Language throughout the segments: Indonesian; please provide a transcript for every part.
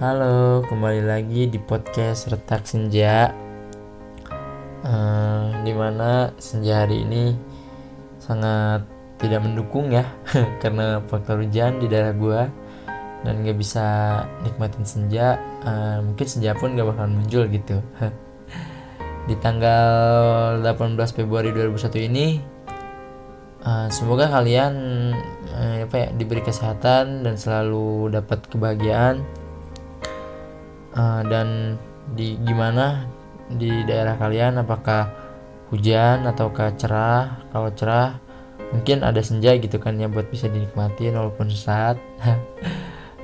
Halo, kembali lagi di podcast Retak Senja. Dimana senja hari ini sangat tidak mendukung ya, karena faktor hujan di daerah gua dan gak bisa nikmatin senja. Mungkin senja pun gak bakal muncul gitu. Di tanggal 18 Februari 2001 ini, semoga kalian diberi kesehatan dan selalu dapat kebahagiaan. Dan gimana di daerah kalian, apakah hujan ataukah cerah? Kalau cerah mungkin ada senja gitu kan ya, buat bisa dinikmatin walaupun sesaat.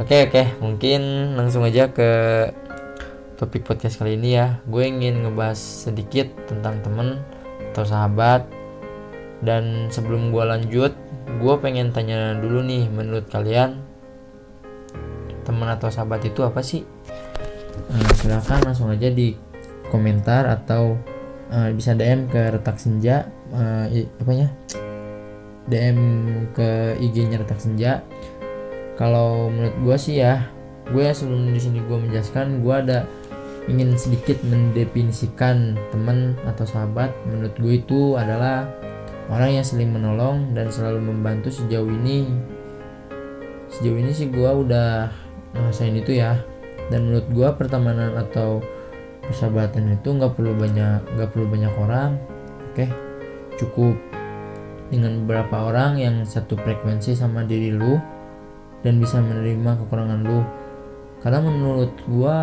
Oke, mungkin langsung aja ke topik podcast kali ini ya. Gue ingin ngebahas sedikit tentang temen atau sahabat. Dan sebelum gue lanjut, gue pengen tanya dulu nih, menurut kalian teman atau sahabat itu apa sih? Silahkan langsung aja di komentar atau bisa DM ke Retak Senja, DM ke IG-nya Retak Senja. Kalau menurut gue sih ya, gue sebelum di sini gue menjelaskan, gue ingin sedikit mendefinisikan teman atau sahabat. Menurut gue itu adalah orang yang saling menolong dan selalu membantu. Sejauh ini sih gue udah ngerasain itu ya. Dan menurut gue pertemanan atau persahabatan itu nggak perlu banyak orang. Cukup dengan beberapa orang yang satu frekuensi sama diri lu dan bisa menerima kekurangan lu. Karena menurut gue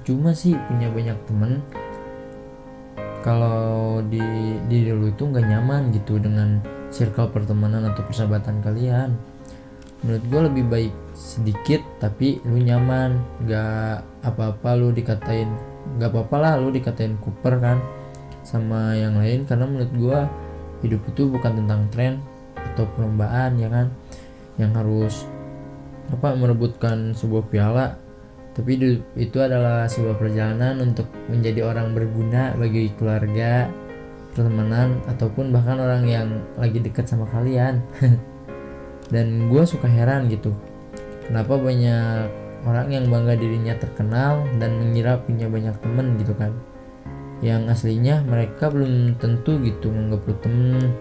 cuma sih punya banyak temen kalau di diri lu itu nggak nyaman gitu dengan circle pertemanan atau persahabatan kalian. Menurut gue lebih baik sedikit tapi lu nyaman. Gak apa-apa lu dikatain, gak apa-apa lah lu dikatain kuper kan sama yang lain, karena menurut gue hidup itu bukan tentang tren atau perlombaan ya kan, yang harus merebutkan sebuah piala. Tapi itu adalah sebuah perjalanan untuk menjadi orang berguna bagi keluarga, pertemanan, ataupun bahkan orang yang lagi dekat sama kalian. Dan gue suka heran gitu, kenapa banyak orang yang bangga dirinya terkenal dan mengira punya banyak temen gitu kan, yang aslinya mereka belum tentu gitu nganggap lu temen.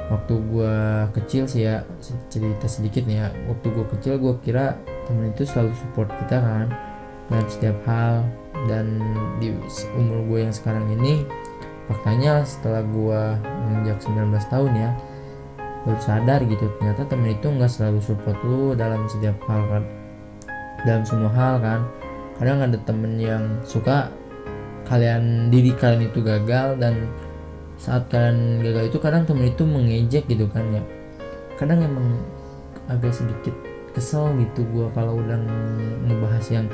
Waktu gue kecil sih ya, cerita sedikit nih ya. Waktu gue kecil gue kira temen itu selalu support kita kan dalam setiap hal. Dan di umur gue yang sekarang ini, faktanya setelah gue menginjak 19 tahun ya, baru sadar gitu, ternyata temen itu gak selalu support lu dalam setiap hal kan, dalam semua hal kan. Kadang ada temen yang suka diri kalian itu gagal, dan saat kalian gagal itu kadang temen itu mengejek gitu kan ya. Kadang emang agak sedikit kesel gitu gua kalau udah ngebahas yang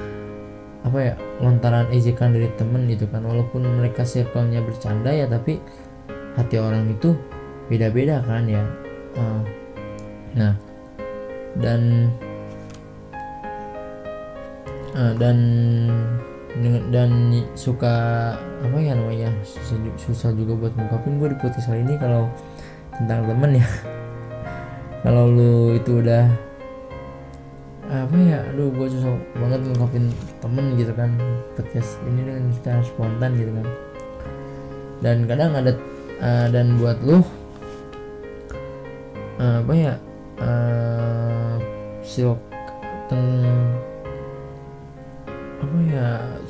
lontaran ejekan dari temen gitu kan. Walaupun mereka circle-nya bercanda ya, tapi hati orang itu beda-beda kan ya. Dan suka susah juga buat ngungkapin gue di podcast kali ini kalau tentang temen ya. Kalau lu itu udah gue susah banget ngungkapin temen gitu kan, podcast ini dengan secara spontan gitu kan. Dan kadang ada dan buat lu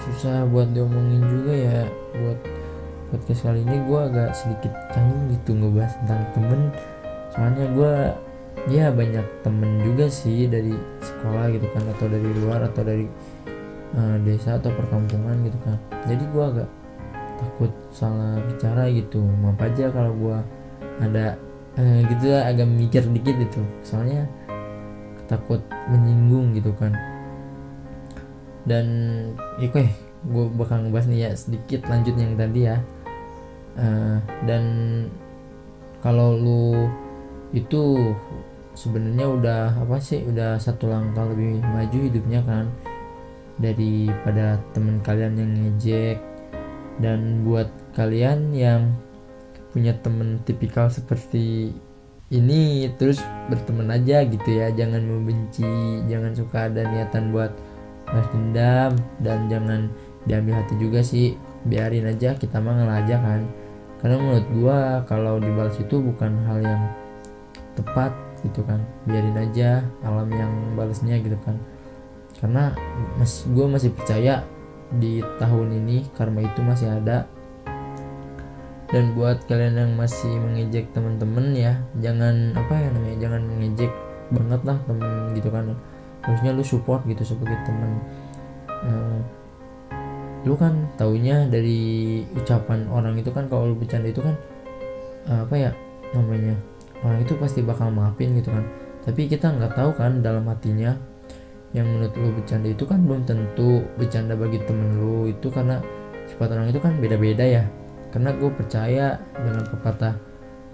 susah buat diomongin juga ya. Buat podcast kali ini gue agak sedikit canggung gitu ngebahas tentang temen, soalnya gue ya banyak temen juga sih dari sekolah gitu kan, atau dari luar, atau dari desa atau perkampungan gitu kan. Jadi gue agak takut salah bicara gitu. Maaf aja kalau gue ada gitu lah, agak mikir dikit gitu, soalnya takut menyinggung gitu kan. Dan gue bakal ngebahas nih ya sedikit lanjut yang tadi ya. Dan kalau lu itu sebenarnya udah satu langkah lebih maju hidupnya kan daripada teman kalian yang ngejek. Dan buat kalian yang punya temen tipikal seperti ini, terus berteman aja gitu ya, jangan membenci, jangan suka ada niatan buat balas dendam, dan jangan diambil hati juga sih, biarin aja, kita mah ngalah aja kan. Karena menurut gua kalau dibalas itu bukan hal yang tepat gitu kan, biarin aja alam yang balasnya gitu kan. Karena gue masih percaya di tahun ini karma itu masih ada. Dan buat kalian yang masih mengejek temen-temen ya, jangan jangan mengejek banget lah temen gitu kan. Harusnya lu support gitu sebagai temen. Lu kan taunya dari ucapan orang itu kan, kalau lu bercanda itu kan orang itu pasti bakal maafin gitu kan. Tapi kita nggak tahu kan dalam hatinya. Yang menurut lu bercanda itu kan belum tentu bercanda bagi temen lu itu, karena sifat orang itu kan beda-beda ya. Karena gue percaya dengan pepatah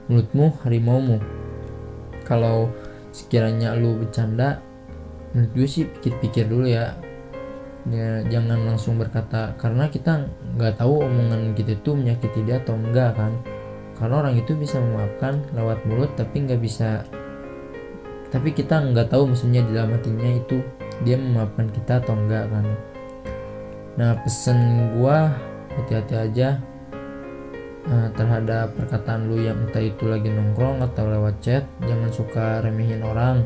mulutmu harimaumu. Kalau sekiranya lu bercanda, menurut gue sih pikir-pikir dulu ya, jangan langsung berkata, karena kita nggak tahu omongan kita itu menyakiti dia atau enggak kan. Karena orang itu bisa memaafkan lewat mulut, tapi kita nggak tahu maksudnya di dalam hatinya itu dia memaafkan kita atau enggak kan. Nah, pesen gua hati-hati aja terhadap perkataan lu yang entah itu lagi nongkrong atau lewat chat. Jangan suka remehin orang,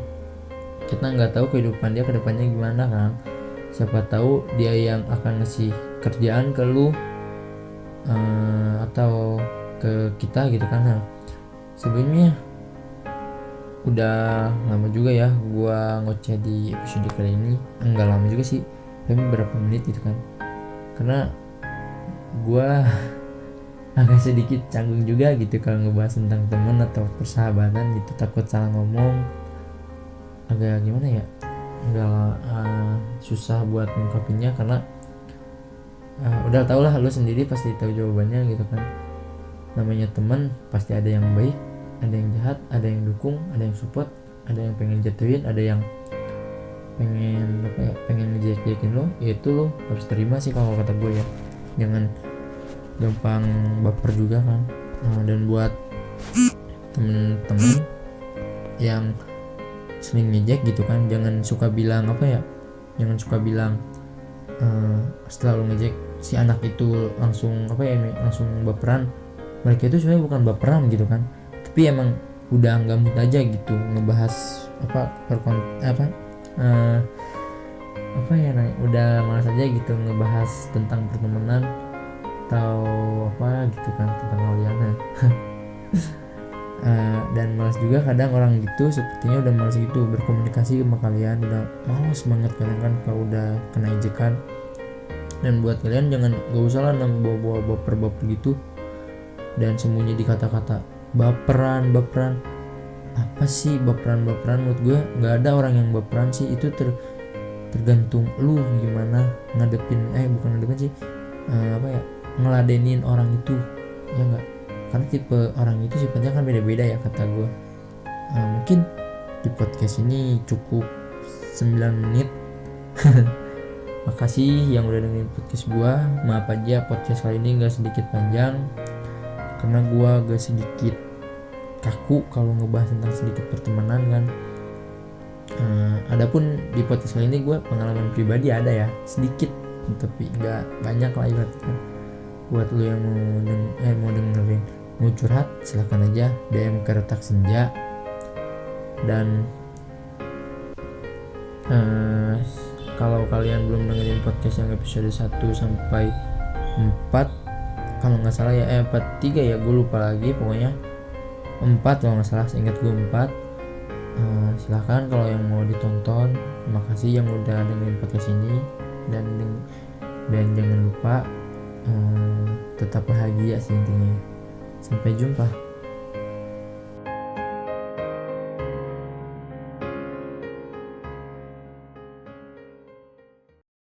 kita nggak tahu kehidupan dia kedepannya gimana kan. Siapa tahu dia yang akan ngasih kerjaan ke lu atau ke kita gitu kan. Nah, sebelumnya udah lama juga ya gua ngoceh di episode kali ini. Enggak lama juga sih, tapi berapa menit gitu kan. Karena gua agak sedikit canggung juga gitu kalau ngebahas tentang teman atau persahabatan gitu, takut salah ngomong, agak gimana ya, enggak susah buat ngungkapinnya. Karena udah tau lah, lu sendiri pasti tahu jawabannya gitu kan. Namanya teman pasti ada yang baik, ada yang jahat, ada yang dukung, ada yang support, ada yang pengen jatuhin, ada yang pengen ngejek-jekin lo. Ya itu lo harus terima sih kalau kata gue ya, jangan gampang baper juga kan. Dan buat temen-temen yang sering ngejek gitu kan, jangan suka bilang setelah lo ngejek si anak itu langsung baperan. Mereka itu sebenarnya bukan baperan gitu kan, tapi emang udah nggak mood aja gitu ngebahas udah malas aja gitu ngebahas tentang pertemanan atau gitu kan, tentang kalian. Dan malas juga kadang orang gitu, sepertinya udah malas gitu berkomunikasi sama kalian, udah malas banget kadang kan kalau udah kena ejekan. Dan buat kalian jangan, gak usah lah bawa baper gitu dan sembunyi di kata-kata baperan. Apa sih baperan? Menurut gue nggak ada orang yang baperan sih, itu tergantung lu gimana ngeladenin orang itu ya nggak. Karena tipe orang itu sifatnya kan beda-beda ya kata gue. Mungkin di podcast ini cukup 9 menit. Makasih yang udah dengerin podcast gue. Maaf aja podcast kali ini gak sedikit panjang, karena gue agak sedikit kaku kalau ngebahas tentang sedikit pertemanan kan. Adapun di podcast kali ini gue pengalaman pribadi ada ya sedikit, tapi nggak banyak lah ibaratnya. Buat lu yang mau dengerin, mau curhat, silahkan aja DM ke Retak Senja. Dan kalau kalian belum dengerin podcast yang episode 1 sampai 4, kalau nggak salah ya 3 ya, gue lupa lagi, pokoknya 4 kalau nggak salah, seingat gue 4. Silahkan kalau yang mau ditonton. Makasih yang udah dengerin podcast ini, dan jangan lupa tetap bahagia sih intinya. Sampai jumpa.